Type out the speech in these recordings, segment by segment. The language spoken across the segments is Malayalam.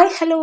Hi hello.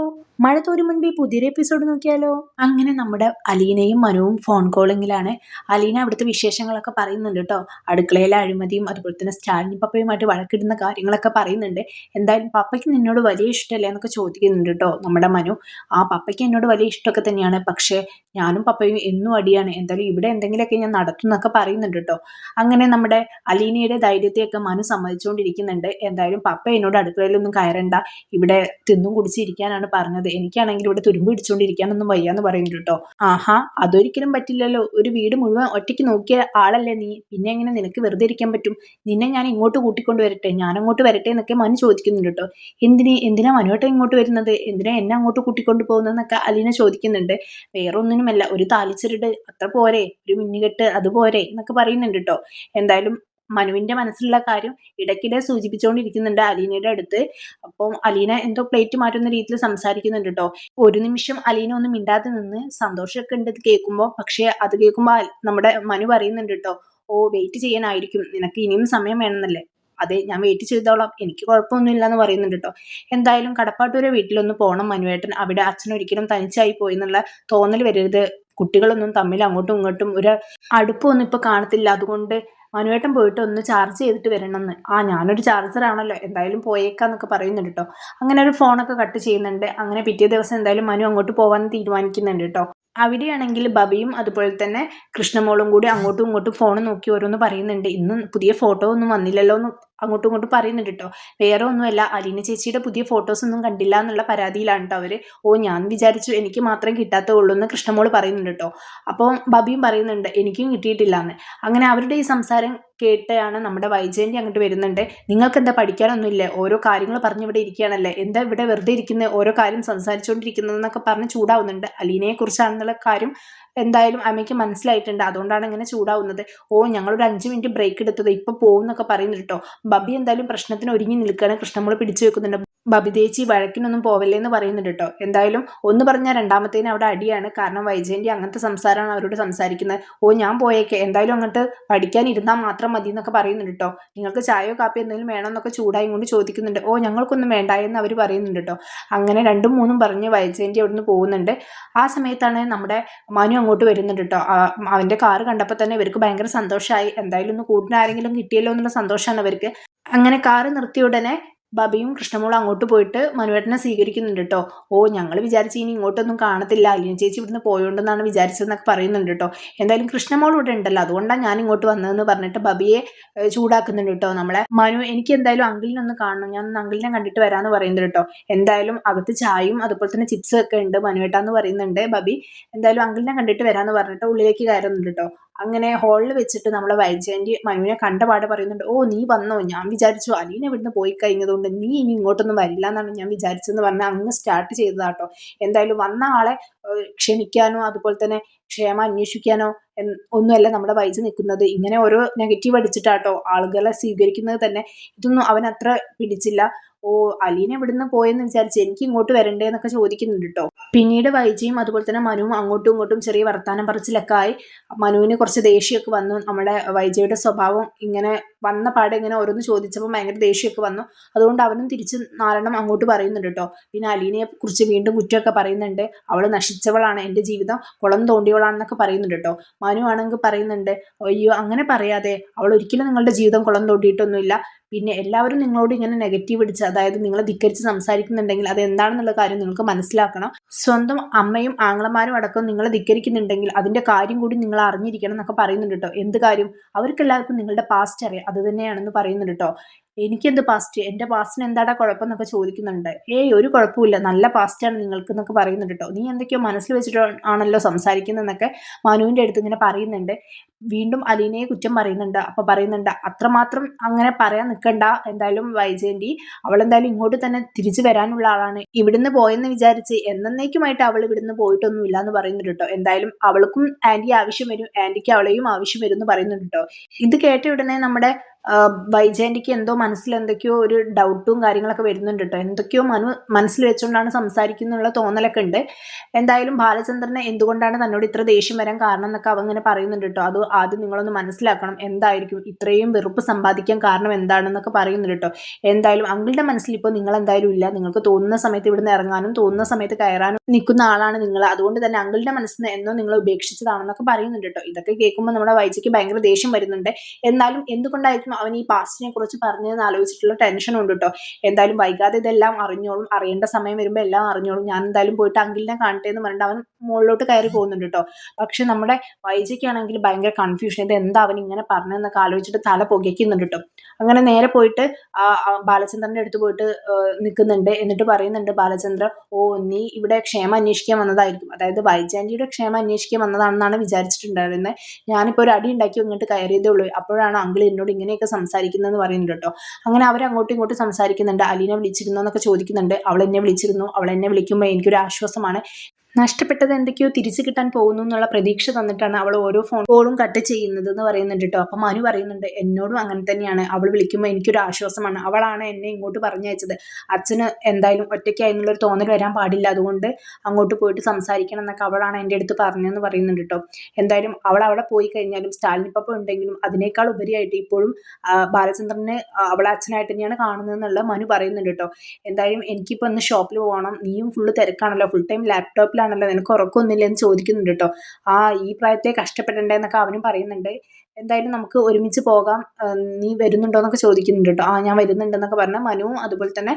മഴ തോരും മുൻപേ പുതിയൊരു എപ്പിസോഡ് നോക്കിയാലോ? അങ്ങനെ നമ്മുടെ അലീനയും മനുവും ഫോൺ കോളിങ്ങിലാണ്. അലീന അവിടുത്തെ വിശേഷങ്ങളൊക്കെ പറയുന്നുണ്ട് കേട്ടോ. അടുക്കളയിലെ അഴിമതിയും അതുപോലെ തന്നെ സ്റ്റാലിൻ പപ്പയുമായിട്ട് വഴക്കിടുന്ന കാര്യങ്ങളൊക്കെ പറയുന്നുണ്ട്. എന്തായാലും പപ്പയ്ക്ക് നിന്നോട് വലിയ ഇഷ്ടമല്ലേ എന്നൊക്കെ ചോദിക്കുന്നുണ്ട് കേട്ടോ നമ്മുടെ മനു. ആ പപ്പയ്ക്ക് എന്നോട് വലിയ ഇഷ്ടമൊക്കെ തന്നെയാണ്, പക്ഷേ ഞാനും പപ്പയും എന്നും അടിയാണ്. എന്തായാലും ഇവിടെ എന്തെങ്കിലുമൊക്കെ ഞാൻ നടത്തും എന്നൊക്കെ പറയുന്നുണ്ട് കേട്ടോ. അങ്ങനെ നമ്മുടെ അലീനയുടെ ധൈര്യത്തെയൊക്കെ മനു സമ്മതിച്ചുകൊണ്ടിരിക്കുന്നുണ്ട്. എന്തായാലും പപ്പ എന്നോട് അടുക്കളയിലൊന്നും കയറണ്ട, ഇവിടെ തിന്നും കുടിച്ചിരിക്കാനാണ് പറഞ്ഞത്. എനിക്കാണെങ്കിൽ ഇവിടെ തുരുമ്പ് പിടിച്ചുകൊണ്ടിരിക്കാനൊന്നും വയ്യാന്ന് പറയുന്നുണ്ട് കേട്ടോ. ആഹാ, അതൊരിക്കലും പറ്റില്ലല്ലോ. ഒരു വീട് മുഴുവൻ ഒറ്റയ്ക്ക് നോക്കിയ ആളല്ലേ നീ, പിന്നെ എങ്ങനെ നിനക്ക് വെറുതെ ഇരിക്കാൻ പറ്റും? നിന്നെ ഞാൻ ഇങ്ങോട്ട് കൂട്ടിക്കൊണ്ട് വരട്ടെ, ഞാൻ അങ്ങോട്ട് വരട്ടെ എന്നൊക്കെ മനു ചോദിക്കുന്നുണ്ട് കേട്ടോ. എന്തിനാ മനുവേട്ടൻ ഇങ്ങോട്ട് വരുന്നത്, എന്തിനാ എന്നെ അങ്ങോട്ട് കൂട്ടിക്കൊണ്ട് പോകുന്നതെന്നൊക്കെ അലീന ചോദിക്കുന്നുണ്ട്. വേറെ ഒന്നിനുമല്ല, ഒരു താലിച്ചെരുട് അത്ര പോരെ, ഒരു മിന്നുകെട്ട് അതുപോരെ എന്നൊക്കെ പറയുന്നുണ്ട് കേട്ടോ. എന്തായാലും മനുവിന്റെ മനസ്സിലുള്ള കാര്യം ഇടയ്ക്കിടെ സൂചിപ്പിച്ചുകൊണ്ടിരിക്കുന്നുണ്ട് അലീനയുടെ അടുത്ത്. അപ്പം അലീന എന്തോ പ്ലേറ്റ് മാറ്റുന്ന രീതിയിൽ സംസാരിക്കുന്നുണ്ട് കേട്ടോ. ഒരു നിമിഷം അലീന ഒന്നും മിണ്ടാതെ നിന്ന് സന്തോഷമൊക്കെ ഉണ്ട് കേൾക്കുമ്പോൾ. പക്ഷെ അത് കേൾക്കുമ്പോൾ നമ്മുടെ മനു പറയുന്നുണ്ട് കേട്ടോ, ഓ വെയിറ്റ് ചെയ്യാനായിരിക്കും, നിനക്ക് ഇനിയും സമയം വേണമെന്നല്ലേ? അതെ, ഞാൻ വെയിറ്റ് ചെയ്തോളാം, എനിക്ക് കുഴപ്പമൊന്നുമില്ല എന്ന് പറയുന്നുണ്ട് കേട്ടോ. എന്തായാലും കടപ്പാട്ടൂരെ വീട്ടിലൊന്ന് പോകണം മനുവേട്ടൻ, അവിടെ അച്ഛനൊരിക്കലും തനിച്ചായി പോയി എന്നുള്ള തോന്നൽ വരരുത്. കുട്ടികളൊന്നും തമ്മിൽ അങ്ങോട്ടും ഇങ്ങോട്ടും ഒരു അടുപ്പമൊന്നും ഇപ്പൊ കാണത്തില്ല. അതുകൊണ്ട് മനുവേട്ടൻ പോയിട്ട് ഒന്ന് ചാർജ് ചെയ്തിട്ട് വരണമെന്ന്. ആ, ഞാനൊരു ചാർജറാണല്ലോ, എന്തായാലും പോയേക്കാന്നൊക്കെ പറയുന്നുണ്ട് കേട്ടോ. അങ്ങനെ ഒരു ഫോണൊക്കെ കട്ട് ചെയ്യുന്നുണ്ട്. അങ്ങനെ പിറ്റേ ദിവസം എന്തായാലും മനു അങ്ങോട്ട് പോകാൻ തീരുമാനിക്കുന്നുണ്ട് കേട്ടോ. അവിടെയാണെങ്കിൽ ബബിയും അതുപോലെ തന്നെ കൃഷ്ണമോളും കൂടി അങ്ങോട്ടും ഇങ്ങോട്ടും ഫോൺ നോക്കി ഓരോന്ന് പറയുന്നുണ്ട്. ഇന്നും പുതിയ ഫോട്ടോ ഒന്നും വന്നില്ലല്ലോ എന്ന് അങ്ങോട്ടും ഇങ്ങോട്ടും പറയുന്നുണ്ട് കേട്ടോ. വേറെ ഒന്നുമല്ല, അലീന ചേച്ചിയുടെ പുതിയ ഫോട്ടോസ് ഒന്നും കണ്ടില്ല എന്നുള്ള പരാതിയിലാണ് കേട്ടോ അവര്. ഓ, ഞാൻ വിചാരിച്ചു എനിക്ക് മാത്രം കിട്ടാത്തുള്ളൂ എന്ന് കൃഷ്ണമോള് പറയുന്നുണ്ട് കേട്ടോ. അപ്പോൾ ബബിയും പറയുന്നുണ്ട് എനിക്കും കിട്ടിയിട്ടില്ല എന്ന്. അങ്ങനെ അവരുടെ ഈ സംസാരം കേട്ടാണ് നമ്മുടെ വൈജയന്തി അങ്ങോട്ട് വരുന്നുണ്ട്. നിങ്ങൾക്ക് എന്താ പഠിക്കാനൊന്നുമില്ലേ, ഓരോ കാര്യങ്ങൾ പറഞ്ഞ് ഇവിടെ ഇരിക്കുകയാണല്ലേ, എന്താ ഇവിടെ വെറുതെ ഇരിക്കുന്ന, ഓരോ കാര്യം സംസാരിച്ചുകൊണ്ടിരിക്കുന്നതെന്നൊക്കെ പറഞ്ഞ് ചൂടാവുന്നുണ്ട്. അലീനയെ കുറിച്ചാണെന്നുള്ള കാര്യം എന്തായാലും അമ്മയ്ക്ക് മനസ്സിലായിട്ടുണ്ട്, അതുകൊണ്ടാണ് ഇങ്ങനെ ചൂടാവുന്നത്. ഓ, ഞങ്ങളൊരു 5 മിനിറ്റ് ബ്രേക്ക് എടുത്തത്, ഇപ്പൊ പോകും എന്നൊക്കെ പറയുന്നുണ്ട് കേട്ടോ. ബബി എന്തായാലും പ്രശ്നത്തിന് ഒരുങ്ങി നിൽക്കുകയാണ്. കൃഷ്ണമോള് പിടിച്ചു വെക്കുന്നുണ്ട്. ബബി ചേച്ചി വഴക്കിനൊന്നും പോവല്ലേ എന്ന് പറയുന്നുണ്ട് കേട്ടോ. എന്തായാലും ഒന്ന് പറഞ്ഞാൽ രണ്ടാമത്തേന് അവിടെ അടിയാണ്. കാരണം വൈജയന്തി അങ്ങനത്തെ സംസാരമാണ് അവരോട് സംസാരിക്കുന്നത്. ഓ, ഞാൻ പോയേക്കെ, എന്തായാലും അങ്ങോട്ട് പഠിക്കാൻ ഇരുന്നാൽ മാത്രം മതി എന്നൊക്കെ പറയുന്നുണ്ട് കേട്ടോ. നിങ്ങൾക്ക് ചായയോ കാപ്പിയോ എന്തെങ്കിലും വേണമെന്നൊക്കെ ചൂടായി കൊണ്ട് ചോദിക്കുന്നുണ്ട്. ഓ, ഞങ്ങൾക്കൊന്നും വേണ്ട എന്ന് അവർ പറയുന്നുണ്ട് കേട്ടോ. അങ്ങനെ രണ്ടും മൂന്നും പറഞ്ഞ് വൈജയന്തി അവിടുന്ന് പോകുന്നുണ്ട്. ആ സമയത്താണ് നമ്മുടെ മനു അങ്ങോട്ട് വരുന്നുണ്ട് കേട്ടോ. അവന്റെ കാറ് കണ്ടപ്പോൾ തന്നെ ഇവർക്ക് ഭയങ്കര സന്തോഷമായി. എന്തായാലും ഒന്ന് കൂട്ടിന് ആരെങ്കിലും കിട്ടിയല്ലോ എന്നുള്ള സന്തോഷമാണ് അവർക്ക്. അങ്ങനെ കാറ് നിർത്തിയ ഉടനെ ബബിയും കൃഷ്ണമോളും അങ്ങോട്ട് പോയിട്ട് മനുവേട്ടനെ സ്വീകരിക്കുന്നുണ്ട് കേട്ടോ. ഓ, ഞങ്ങൾ വിചാരിച്ചു ഇനി ഇങ്ങോട്ടൊന്നും കാണത്തില്ല, അലീന ചേച്ചി ഇവിടുന്ന് പോയോണ്ടെന്നാണ് വിചാരിച്ചതെന്നൊക്കെ പറയുന്നുണ്ട് കേട്ടോ. എന്തായാലും കൃഷ്ണമോൾ ഇവിടെ ഉണ്ടല്ലോ, അതുകൊണ്ടാണ് ഞാൻ ഇങ്ങോട്ട് വന്നതെന്ന് പറഞ്ഞിട്ട് ബബിയെ ചൂടാക്കുന്നുണ്ട് കേട്ടോ നമ്മളെ മനു. എനിക്ക് എന്തായാലും അങ്കിളിനെ ഒന്ന് കാണണം, ഞാൻ അങ്കിളിനെ കണ്ടിട്ട് വരാമെന്ന് പറയുന്നുണ്ട് കേട്ടോ. എന്തായാലും അകത്ത് ചായയും അതുപോലെ തന്നെ ചിപ്സ് ഒക്കെ ഉണ്ട് മനുവേട്ടാന്ന് പറയുന്നുണ്ട് ബബി. എന്തായാലും അങ്കിളിനെ കണ്ടിട്ട് വരാമെന്ന് പറഞ്ഞിട്ട് ഉള്ളിലേക്ക് കയറുന്നുണ്ട് കേട്ടോ. അങ്ങനെ ഹാളിൽ വെച്ചിട്ട് നമ്മളെ വൈജയന്തി മനുവിനെ കണ്ടപാടെ പറയുന്നുണ്ട്. ഓ, നീ വന്നോ, ഞാൻ വിചാരിച്ചു അലീന ഇവിടുന്ന് പോയി കഴിഞ്ഞതുകൊണ്ട് നീ ഇനി ഇങ്ങോട്ടൊന്നും വരില്ല എന്നാണ് ഞാൻ വിചാരിച്ചതെന്ന് പറഞ്ഞാൽ അങ്ങ് സ്റ്റാർട്ട് ചെയ്തതാട്ടോ. എന്തായാലും വന്ന ആളെ ക്ഷണിക്കാനോ അതുപോലെ തന്നെ ക്ഷേമം അന്വേഷിക്കാനോ ഒന്നുമല്ല നമ്മുടെ വൈജ് നിൽക്കുന്നത്. ഇങ്ങനെ ഓരോ നെഗറ്റീവ് അടിച്ചിട്ടാട്ടോ ആളുകളെ സ്വീകരിക്കുന്നത് തന്നെ. ഇതൊന്നും അവൻ അത്ര പിടിച്ചില്ല. ഓ, അലീന ഇവിടുന്ന് പോയെന്ന് വിചാരിച്ച് എനിക്ക് ഇങ്ങോട്ട് വരണ്ടേ എന്നൊക്കെ ചോദിക്കുന്നുണ്ട് കേട്ടോ. പിന്നീട് വൈജിയും അതുപോലെ തന്നെ മനുവും അങ്ങോട്ടും ഇങ്ങോട്ടും ചെറിയ വർത്താനം പറച്ചിലൊക്കെ ആയി. മനുവിന് കുറച്ച് ദേഷ്യമൊക്കെ വന്നു. നമ്മുടെ വൈജയുടെ സ്വഭാവം ഇങ്ങനെ വന്ന പാടെ ഇങ്ങനെ ഓരോന്ന് ചോദിച്ചപ്പോൾ ഭയങ്കര ദേഷ്യമൊക്കെ വന്നു. അതുകൊണ്ട് അവനും തിരിച്ച് 4 അങ്ങോട്ട് പറയുന്നുണ്ട് കേട്ടോ. പിന്നെ അലീനയെ കുറിച്ച് വീണ്ടും കുറ്റമൊക്കെ പറയുന്നുണ്ട്. അവൾ നശിച്ചവളാണ്, എൻ്റെ ജീവിതം കുളം തോണ്ടിയവളാണെന്നൊക്കെ പറയുന്നുണ്ട് കേട്ടോ. മനു ആണെങ്കിൽ പറയുന്നുണ്ട്, അയ്യോ അങ്ങനെ പറയാതെ, അവൾ ഒരിക്കലും നിങ്ങളുടെ ജീവിതം കുളം തോണ്ടിയിട്ടൊന്നുമില്ല. പിന്നെ എല്ലാവരും നിങ്ങളോട് ഇങ്ങനെ നെഗറ്റീവ് അടിച്ച്, അതായത് നിങ്ങളെ ധിക്കരിച്ച് സംസാരിക്കുന്നുണ്ടെങ്കിൽ അത് എന്താണെന്നുള്ള കാര്യം നിങ്ങൾക്ക് മനസ്സിലാക്കണം. സ്വന്തം അമ്മയും ആങ്ങളമാരും അടക്കം നിങ്ങളെ ധിക്കരിക്കുന്നുണ്ടെങ്കിൽ അതിന്റെ കാര്യം കൂടി നിങ്ങൾ അറിഞ്ഞിരിക്കണം എന്നൊക്കെ പറയുന്നുണ്ട് കേട്ടോ. എന്ത് കാര്യം? അവർക്കെല്ലാവർക്കും നിങ്ങളുടെ പാസ്റ്റ് അറിയാം, അത് തന്നെയാണെന്ന് പറയുന്നുണ്ട് കേട്ടോ. എനിക്കെന്ത് പാസ്റ്റ്, എൻ്റെ പാസ്റ്റിന് എന്താടാ കുഴപ്പം എന്നൊക്കെ ചോദിക്കുന്നുണ്ട്. ഏയ്, ഒരു കുഴപ്പമില്ല, നല്ല പാസ്റ്റാണ് നിങ്ങൾക്ക് എന്നൊക്കെ പറയുന്നുണ്ട് കേട്ടോ. നീ എന്തൊക്കെയോ മനസ്സിൽ വെച്ചിട്ട് ആണല്ലോ സംസാരിക്കുന്നതെന്നൊക്കെ മനുവിൻ്റെ അടുത്ത് ഇങ്ങനെ പറയുന്നുണ്ട്. വീണ്ടും അലീനയെ കുറ്റം പറയുന്നുണ്ട്. അപ്പൊ പറയുന്നുണ്ട് അത്രമാത്രം അങ്ങനെ പറയാൻ നിൽക്കണ്ട, എന്തായാലും വൈജയന്തി അവളെന്തായാലും ഇങ്ങോട്ട് തന്നെ തിരിച്ചു വരാനുള്ള ആളാണ്. ഇവിടുന്ന് പോയെന്ന് വിചാരിച്ച് എന്നേക്കുമായിട്ട് അവൾ ഇവിടുന്ന് പോയിട്ടൊന്നുമില്ല എന്ന് പറയുന്നുണ്ട് കേട്ടോ. എന്തായാലും അവൾക്കും ആന്റി ആവശ്യം വരും, ആന്റിക്ക് അവളെയും ആവശ്യം വരും എന്ന് പറയുന്നുണ്ട് കേട്ടോ. ഇത് കേട്ട ഉടനെ നമ്മുടെ വൈജയന്തിക്ക് എന്തോ മനസ്സിൽ എന്തൊക്കെയോ ഒരു ഡൗട്ടും കാര്യങ്ങളൊക്കെ വരുന്നുണ്ട് കേട്ടോ. എന്തൊക്കെയോ മനസ്സിൽ വെച്ചുകൊണ്ടാണ് സംസാരിക്കുന്നുള്ള തോന്നലൊക്കെ ഉണ്ട്. എന്തായാലും ബാലചന്ദ്രനെ എന്തുകൊണ്ടാണ് തന്നോട് ഇത്ര ദേഷ്യം വരാൻ കാരണം എന്നൊക്കെ അവൻ ഇങ്ങനെ പറയുന്നുണ്ട് കേട്ടോ. അത് ആദ്യം നിങ്ങളൊന്ന് മനസ്സിലാക്കണം, എന്തായിരിക്കും ഇത്രയും വെറുപ്പ് സമ്പാദിക്കാൻ കാരണം എന്താണെന്നൊക്കെ പറയുന്നുണ്ട് കേട്ടോ. എന്തായാലും അങ്കിളുടെ മനസ്സിൽ ഇപ്പോൾ നിങ്ങൾ എന്തായാലും ഇല്ല. നിങ്ങൾക്ക് തോന്നുന്ന സമയത്ത് ഇവിടുന്ന് ഇറങ്ങാനും തോന്നുന്ന സമയത്ത് കയറാനും നിൽക്കുന്ന ആളാണ് നിങ്ങൾ. അതുകൊണ്ട് തന്നെ അങ്കിളുടെ മനസ്സിൽ നിന്ന് എന്നോ നിങ്ങൾ ഉപേക്ഷിച്ചതാണെന്നൊക്കെ പറയുന്നുണ്ട് കേട്ടോ. ഇതൊക്കെ കേൾക്കുമ്പോൾ നമ്മുടെ വൈജയ്ക്ക് ഭയങ്കര ദേഷ്യം വരുന്നുണ്ട്. എന്നാലും എന്തുകൊണ്ടായിരിക്കും അവൻ ഈ പാസ്റ്റിനെ കുറിച്ച് പറഞ്ഞതെന്ന് ആലോചിച്ചിട്ടുള്ള ടെൻഷൻ ഉണ്ട് കേട്ടോ. എന്തായാലും വൈകാതെ ഇതെല്ലാം അറിഞ്ഞോളും, അറിയേണ്ട സമയം വരുമ്പോൾ എല്ലാം അറിഞ്ഞോളും. ഞാൻ എന്തായാലും പോയിട്ട് അങ്കിളിനെ കാണട്ടെ എന്ന് പറഞ്ഞിട്ട് അവൻ മുകളിലോട്ട് കയറി പോകുന്നുണ്ട് കേട്ടോ. പക്ഷെ നമ്മുടെ വൈജയ്ക്കാണെങ്കിൽ ഭയങ്കര കൺഫ്യൂഷൻ, ഇത് എന്താ അവൻ ഇങ്ങനെ പറഞ്ഞതെന്നൊക്കെ ആലോചിച്ചിട്ട് തല പുകയ്ക്കുന്നുണ്ട് കേട്ടോ. അങ്ങനെ നേരെ പോയിട്ട് ബാലചന്ദ്രന്റെ അടുത്ത് പോയിട്ട് നിൽക്കുന്നുണ്ട്. എന്നിട്ട് പറയുന്നുണ്ട് ബാലചന്ദ്രൻ, ഓ നീ ഇവിടെ ക്ഷേമം അന്വേഷിക്കാൻ വന്നതായിരിക്കും, അതായത് വൈജാന്റിയുടെ ക്ഷേമം അന്വേഷിക്കാൻ വന്നതാണെന്നാണ് വിചാരിച്ചിട്ടുണ്ടായിരുന്നത്. ഞാനിപ്പോൾ ഒരു അടി ഉണ്ടാക്കി ഇങ്ങോട്ട് കയറിയതേ ഉള്ളൂ, അപ്പോഴാണ് അങ്കിൾ എന്നോട് ഇങ്ങനെയൊക്കെ സംസാരിക്കുന്നതെന്ന് പറയുന്നുണ്ട് കേട്ടോ. അങ്ങനെ അവർ അങ്ങോട്ടും ഇങ്ങോട്ടും സംസാരിക്കുന്നുണ്ട്. അലീന വിളിച്ചിരുന്നോ എന്നൊക്കെ ചോദിക്കുന്നുണ്ട്. അവൾ എന്നെ വിളിച്ചിരുന്നു, അവൾ എന്നെ വിളിക്കുമ്പോൾ എനിക്കൊരു ആശ്വാസമാണ്. നഷ്ടപ്പെട്ടത് എന്തൊക്കെയോ തിരിച്ചു കിട്ടാൻ പോകുന്നു എന്നുള്ള പ്രതീക്ഷ തന്നിട്ടാണ് അവൾ ഓരോ ഫോൺ കോളും കട്ട് ചെയ്യുന്നത് എന്ന് പറയുന്നുണ്ട് കേട്ടോ. അപ്പം മനു പറയുന്നുണ്ട്, എന്നോടും അങ്ങനെ തന്നെയാണ്, അവൾ വിളിക്കുമ്പോൾ എനിക്കൊരു ആശ്വാസമാണ്, അവളാണ് എന്നെ ഇങ്ങോട്ട് പറഞ്ഞയച്ചത്. അച്ഛന് എന്തായാലും ഒറ്റയ്ക്കായെന്നുള്ളൊരു തോന്നൽ വരാൻ പാടില്ല, അതുകൊണ്ട് അങ്ങോട്ട് പോയിട്ട് സംസാരിക്കണം എന്നൊക്കെ അവളാണ് എൻ്റെ അടുത്ത് പറഞ്ഞതെന്ന് പറയുന്നുണ്ട് കേട്ടോ. എന്തായാലും അവൾ അവിടെ പോയി കഴിഞ്ഞാലും സ്റ്റാലിൻ പപ്പ ഉണ്ടെങ്കിലും അതിനേക്കാൾ ഉപരിയായിട്ട് ഇപ്പോഴും ബാലചന്ദ്രനെ അവളെ അച്ഛനായിട്ട് തന്നെയാണ് കാണുന്നതെന്നുള്ള മനു പറയുന്നുണ്ട് കേട്ടോ. എന്തായാലും എനിക്കിപ്പോൾ ഒന്ന് ഷോപ്പിൽ പോകണം, നീയും ഫുള്ള് തിരക്കാണല്ലോ, ഫുൾ ടൈം ലാപ്ടോപ്പിലാണല്ലോ, നിനക്ക് ഉറക്കമൊന്നുമില്ല എന്ന് ചോദിക്കുന്നുണ്ട് കേട്ടോ. ഈ പ്രായത്തെ കഷ്ടപ്പെടണ്ടേ എന്നൊക്കെ അവനും പറയുന്നുണ്ട്. എന്തായാലും നമുക്ക് ഒരുമിച്ച് പോകാം, നീ വരുന്നുണ്ടോ എന്നൊക്കെ ചോദിക്കുന്നുണ്ട് കേട്ടോ. ഞാൻ വരുന്നുണ്ടെന്നൊക്കെ പറഞ്ഞ മനുവും അതുപോലെ തന്നെ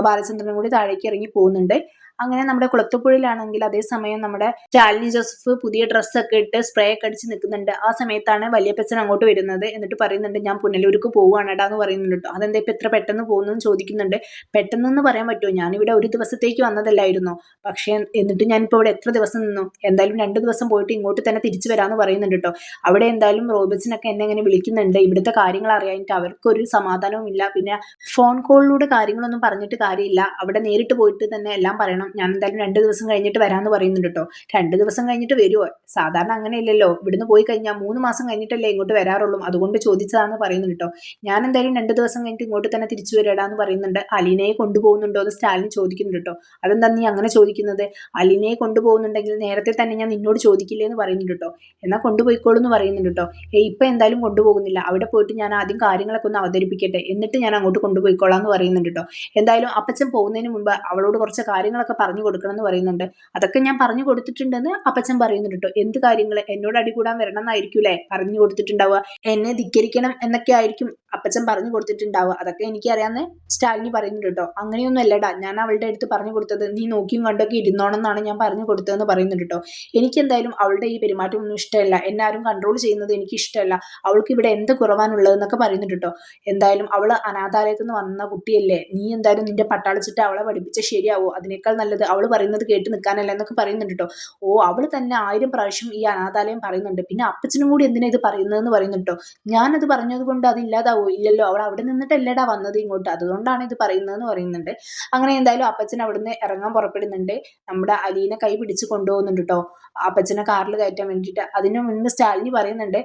ബാലചന്ദ്രനും കൂടി താഴേക്ക് ഇറങ്ങി പോകുന്നുണ്ട്. അങ്ങനെ നമ്മുടെ കുളത്തുപുഴയിലാണെങ്കിൽ അതേസമയം നമ്മുടെ സ്റ്റാലിനി ജോസഫ് പുതിയ ഡ്രസ്സൊക്കെ ഇട്ട് സ്പ്രേ ഒക്കെ അടിച്ച് നിൽക്കുന്നുണ്ട്. ആ സമയത്താണ് വലിയപ്പച്ചൻ അങ്ങോട്ട് വരുന്നത്. എന്നിട്ട് പറയുന്നുണ്ട്, ഞാൻ പുനലൂർക്ക് പോവുകയാണെടാ എന്ന് പറയുന്നുണ്ട് കേട്ടോ. അതെന്താ ഇപ്പം ഇത്ര പെട്ടെന്ന് പോകുന്നു എന്ന് ചോദിക്കുന്നുണ്ട്. പെട്ടെന്ന് പറയാൻ പറ്റുമോ, ഞാനിവിടെ ഒരു ദിവസത്തേക്ക് വന്നതല്ലായിരുന്നോ, പക്ഷേ എന്നിട്ട് ഞാനിപ്പോൾ ഇവിടെ എത്ര ദിവസം നിന്നു, എന്തായാലും 2 ദിവസം പോയിട്ട് ഇങ്ങോട്ട് തന്നെ തിരിച്ചു വരാമെന്ന് പറയുന്നുണ്ട് കേട്ടോ. അവിടെ എന്തായാലും റോബിൻസനൊക്കെ എന്നെ ഇങ്ങനെ വിളിക്കുന്നുണ്ട്, ഇവിടുത്തെ കാര്യങ്ങൾ അറിയാനിട്ട് അവർക്കൊരു സമാധാനവും ഇല്ല. പിന്നെ ഫോൺ കോളിലൂടെ കാര്യങ്ങളൊന്നും പറഞ്ഞിട്ട് കാര്യമില്ല, അവിടെ നേരിട്ട് പോയിട്ട് തന്നെ എല്ലാം പറയണം. ഞാൻ എന്തായാലും 2 ദിവസം കഴിഞ്ഞിട്ട് വരാമെന്ന് പറയുന്നുണ്ട് കേട്ടോ. 2 ദിവസം കഴിഞ്ഞിട്ട് വരുമോ, സാധാരണ അങ്ങനെയല്ലല്ലോ, ഇവിടുന്ന് പോയി കഴിഞ്ഞാൽ 3 മാസം കഴിഞ്ഞിട്ടല്ലേ ഇങ്ങോട്ട് വരാറുള്ളൂ, അതുകൊണ്ട് ചോദിച്ചതാണെന്ന് പറയുന്നുണ്ട് കേട്ടോ. ഞാൻ എന്തായാലും 2 ദിവസം കഴിഞ്ഞിട്ട് ഇങ്ങോട്ട് തന്നെ തിരിച്ചു വരാടാന്ന് പറയുന്നുണ്ട്. അലീനയെ കൊണ്ടുപോകുന്നുണ്ടോ എന്ന് സ്റ്റാലിൻ ചോദിക്കുന്നുണ്ട് കേട്ടോ. അതെന്താ നീ അങ്ങനെ ചോദിക്കുന്നത്, അലീനയെ കൊണ്ടുപോകുന്നുണ്ടെങ്കിൽ നേരത്തെ തന്നെ ഞാൻ നിന്നോട് ചോദിക്കില്ലേ എന്ന് പറയുന്നുണ്ട് കേട്ടോ. എന്നാൽ കൊണ്ടുപോയിക്കോളൂ എന്ന് പറയുന്നുണ്ട് കേട്ടോ. ഇപ്പം എന്തായാലും കൊണ്ടുപോകുന്നില്ല, അവിടെ പോയിട്ട് ഞാൻ ആദ്യം കാര്യങ്ങളൊക്കെ ഒന്ന് അവതരിപ്പിക്കട്ടെ, എന്നിട്ട് ഞാൻ അങ്ങോട്ട് കൊണ്ടുപോയിക്കോളാം എന്ന് പറയുന്നുണ്ട് കേട്ടോ. എന്തായാലും അപ്പച്ചൻ പോകുന്നതിന് മുമ്പ് അവളോട് കുറച്ച് കാര്യങ്ങളൊക്കെ പറഞ്ഞു കൊടുക്കണം എന്ന് പറയുന്നുണ്ട്. അതൊക്കെ ഞാൻ പറഞ്ഞു കൊടുത്തിട്ടുണ്ടെന്ന് അപ്പച്ചൻ പറയുന്നുണ്ട് കേട്ടോ. എന്ത് കാര്യങ്ങൾ, എന്നോട് അടികൂടാൻ വരണം എന്നായിരിക്കൂലേ പറഞ്ഞു കൊടുത്തിട്ടുണ്ടാവുക, എന്നെ ധിക്കരിക്കണം എന്നൊക്കെ ആയിരിക്കും അപ്പച്ചൻ പറഞ്ഞു കൊടുത്തിട്ടുണ്ടാവുക, അതൊക്കെ എനിക്കറിയാമെന്ന് സ്റ്റാലിനി പറയുന്നുണ്ട് കേട്ടോ. അങ്ങനെയൊന്നും അല്ലടാ, ഞാൻ അവളുടെ അടുത്ത് പറഞ്ഞു കൊടുത്തത് നീ നോക്കിയും കണ്ടൊക്കെ ഇരുന്നോണം എന്നാണ് ഞാൻ പറഞ്ഞു കൊടുത്തതെന്ന് പറയുന്നുണ്ട് കേട്ടോ. എനിക്കെന്തായാലും അവളുടെ ഈ പെരുമാറ്റം ഒന്നും ഇഷ്ടമല്ല, എന്നാരും കൺട്രോൾ ചെയ്യുന്നത് എനിക്ക് ഇഷ്ടമല്ല, അവൾക്ക് ഇവിടെ എന്ത് കുറവാനുള്ളതെന്നൊക്കെ പറയുന്നുണ്ട് കേട്ടോ. എന്തായാലും അവൾ അനാഥാലയത്തിൽ നിന്ന് വന്ന കുട്ടിയല്ലേ, നീ എന്തായാലും നിന്റെ പട്ടാളച്ചിട്ട് അവളെ പഠിപ്പിച്ച ശരിയാവോ, അതിനേക്കാൾ നല്ലത് അവൾ പറയുന്നത് കേട്ട് നിൽക്കാനല്ല എന്നൊക്കെ പറയുന്നുണ്ട് കേട്ടോ. അവൾ തന്നെ 1000 പ്രാവശ്യം ഈ അനാഥാലയം പറയുന്നുണ്ട്, പിന്നെ അപ്പച്ചനും കൂടി എന്തിനാ ഇത് പറയുന്നതെന്ന് പറയുന്നുണ്ട് കേട്ടോ. ഞാനത് പറഞ്ഞത് കൊണ്ട് അത് ഇല്ലാതാവോ, ഇല്ലല്ലോ, അവൾ അവിടെ നിന്നിട്ടല്ലേടാ വന്നത് ഇങ്ങോട്ട്, അതുകൊണ്ടാണ് ഇത് പറയുന്നതെന്ന് പറയുന്നുണ്ട്. അങ്ങനെ എന്തായാലും അപ്പച്ചൻ അവിടുന്ന് ഇറങ്ങാൻ പുറപ്പെടുന്നുണ്ട്. നമ്മുടെ അലീനെ കൈ പിടിച്ച് കൊണ്ടുപോകുന്നുണ്ട് കേട്ടോ, അപ്പച്ചനെ കാറിൽ കയറ്റാൻ വേണ്ടിയിട്ട്. അതിന് മുൻപ് സ്റ്റാലിനി പറയുന്നുണ്ട്,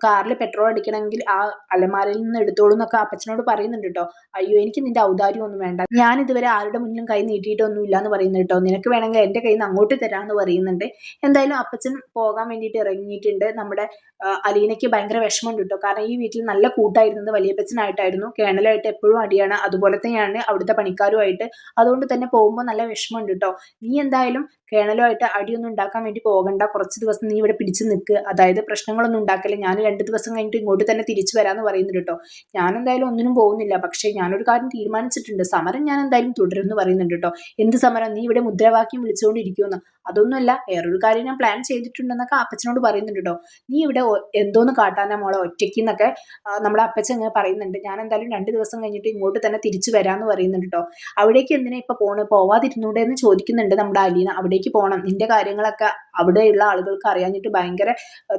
കാറിൽ പെട്രോൾ അടിക്കണമെങ്കിൽ ആ അലമാരയിൽ നിന്ന് എടുത്തോളൂ എന്നൊക്കെ അപ്പച്ചനോട് പറയുന്നുണ്ട് കേട്ടോ. അയ്യോ, എനിക്ക് നിന്റെ ഔദാര്യം ഒന്നും വേണ്ട, ഞാൻ ഇതുവരെ ആരുടെ മുന്നിലും കൈ നീട്ടിയിട്ടൊന്നും ഇല്ല എന്ന് പറയുന്നത് കേട്ടോ. നിനക്ക് വേണമെങ്കിൽ എൻ്റെ കയ്യിൽ നിന്ന് അങ്ങോട്ട് തരാമെന്ന് പറയുന്നുണ്ട്. എന്തായാലും അപ്പച്ചൻ പോകാൻ വേണ്ടിയിട്ട് ഇറങ്ങിയിട്ടുണ്ട്. നമ്മുടെ അലീനയ്ക്ക് ഭയങ്കര വിഷമമുണ്ട് കേട്ടോ. കാരണം ഈ വീട്ടിൽ നല്ല കൂട്ടായിരുന്നത് വലിയപ്പച്ചനായിട്ടായിരുന്നു, കേണലായിട്ട് എപ്പോഴും അടിയാണ്, അതുപോലെ തന്നെയാണ് അവിടുത്തെ പണിക്കാരുമായിട്ട്. അതുകൊണ്ട് തന്നെ പോകുമ്പോൾ നല്ല വിഷമമുണ്ട് കേട്ടോ. നീ എന്തായാലും കേണലുമായിട്ട് അടിയൊന്നും ഉണ്ടാക്കാൻ വേണ്ടി പോകണ്ട, കുറച്ച് ദിവസം നീ ഇവിടെ പിടിച്ച് നിൽക്ക്, അതായത് പ്രശ്നങ്ങളൊന്നും ഉണ്ടാക്കില്ല, ഞാൻ 2 ദിവസം കഴിഞ്ഞിട്ട് ഇങ്ങോട്ട് തന്നെ തിരിച്ചു വരാമെന്ന് പറയുന്നുണ്ട് കേട്ടോ. ഞാൻ എന്തായാലും ഒന്നിനും പോകുന്നില്ല, പക്ഷേ ഞാനൊരു കാര്യം തീരുമാനിച്ചിട്ടുണ്ട്, സമരം ഞാൻ എന്തായാലും തുടരുമെന്ന് പറയുന്നുണ്ട് കേട്ടോ. എന്ത് സമരം, നീ ഇവിടെ മുദ്രാവാക്യം വിളിച്ചുകൊണ്ടിരിക്കുമെന്ന്, അതൊന്നുമല്ല, വേറൊരു കാര്യം ഞാൻ പ്ലാൻ ചെയ്തിട്ടുണ്ടെന്നൊക്കെ അപ്പച്ചനോട് പറയുന്നുണ്ട് കേട്ടോ. നീ ഇവിടെ എന്തോന്ന് കാട്ടാനാ മോളെ ഒറ്റയ്ക്ക് എന്നൊക്കെ നമ്മുടെ അപ്പച്ചൻ ഇങ്ങനെ പറയുന്നുണ്ട്. ഞാൻ എന്തായാലും 2 ദിവസം കഴിഞ്ഞിട്ട് ഇങ്ങോട്ട് തന്നെ തിരിച്ചു വരാമെന്ന് പറയുന്നുണ്ട് കേട്ടോ. അവിടേക്ക് എന്തിനാ ഇപ്പം പോവാതിരുന്നൂടെ എന്ന് ചോദിക്കുന്നുണ്ട് നമ്മുടെ അലീന. അവിടേക്ക് പോകണം, നിന്റെ കാര്യങ്ങളൊക്കെ അവിടെയുള്ള ആളുകൾക്ക് അറിയാഞ്ഞിട്ട് ഭയങ്കര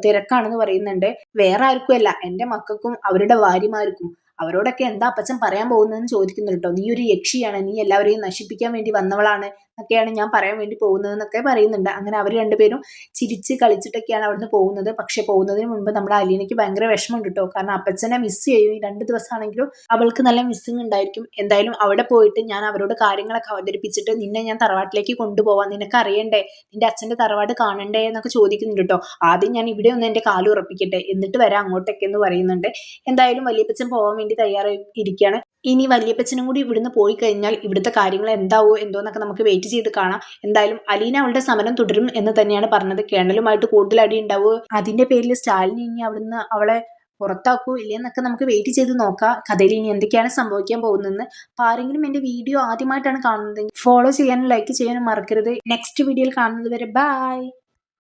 തിരക്കാണെന്ന് പറയുന്നുണ്ട്. വേറെ ആർക്കുമല്ല, എൻ്റെ മക്കൾക്കും അവരുടെ ഭാര്യമാർക്കും. അവരോടൊക്കെ എന്താ അപ്പച്ചൻ പറയാൻ പോകുന്നതെന്ന് ചോദിക്കുന്നുണ്ട് കേട്ടോ. നീ ഒരു യക്ഷിയാണ്, നീ എല്ലാവരെയും നശിപ്പിക്കാൻ വേണ്ടി വന്നവളാണ്, ഒക്കെയാണ് ഞാൻ പറയാൻ വേണ്ടി പോകുന്നതെന്നൊക്കെ പറയുന്നുണ്ട്. അങ്ങനെ അവർ രണ്ടുപേരും ചിരിച്ച് കളിച്ചിട്ടൊക്കെയാണ് അവിടുന്ന് പോകുന്നത്. പക്ഷെ പോകുന്നതിന് മുൻപ് നമ്മുടെ അലീനയ്ക്ക് ഭയങ്കര വിഷമമുണ്ട് കേട്ടോ. കാരണം അപ്പച്ചനെ മിസ് ചെയ്യും. ഈ 2 ദിവസമാണെങ്കിലും അവൾക്ക് നല്ല മിസ്സിങ് ഉണ്ടായിരിക്കും. എന്തായാലും അവിടെ പോയിട്ട് ഞാൻ അവരോട് കാര്യങ്ങളൊക്കെ അവതരിപ്പിച്ചിട്ട് നിന്നെ ഞാൻ തറവാട്ടിലേക്ക് കൊണ്ടുപോവാം, നിനക്ക് അറിയണ്ടേ, നിന്റെ അച്ഛന്റെ തറവാട് കാണണ്ടേ എന്നൊക്കെ ചോദിക്കുന്നുണ്ട് കേട്ടോ. ആദ്യം ഞാൻ ഇവിടെ ഒന്ന് എന്റെ കാല് ഉറപ്പിക്കട്ടെ, എന്നിട്ട് വരാം അങ്ങോട്ടൊക്കെ എന്ന് പറയുന്നുണ്ട്. എന്തായാലും വല്യപ്പച്ചൻ പോകാൻ വേണ്ടി തയ്യാറായി ഇരിക്കുകയാണ്. ഇനി വല്യപ്പച്ചനും കൂടി ഇവിടുന്ന് പോയി കഴിഞ്ഞാൽ ഇവിടുത്തെ കാര്യങ്ങൾ എന്താവോ എന്തോന്നൊക്കെ നമുക്ക് വെയിറ്റ് ചെയ്ത് കാണാം. എന്തായാലും അലീന അവളുടെ സമരം തുടരും എന്ന് തന്നെയാണ് പറഞ്ഞത്. കേണലുമായിട്ട് കൂടുതൽ അടി ഉണ്ടാവുമോ, അതിന്റെ പേരിൽ സ്റ്റാലിൻ ഇനി അവിടുന്ന് അവളെ പുറത്താക്കൂ ഇല്ലെന്നൊക്കെ നമുക്ക് വെയിറ്റ് ചെയ്ത് നോക്കാം. കഥയിൽ ഇനി എന്തൊക്കെയാണ് സംഭവിക്കാൻ പോകുന്നതെന്ന്. അപ്പോൾ ആരെങ്കിലും എൻ്റെ വീഡിയോ ആദ്യമായിട്ടാണ് കാണുന്നത്, ഫോളോ ചെയ്യാനും ലൈക്ക് ചെയ്യാനും മറക്കരുത്. നെക്സ്റ്റ് വീഡിയോയിൽ കാണുന്നത് വരെ ബൈ.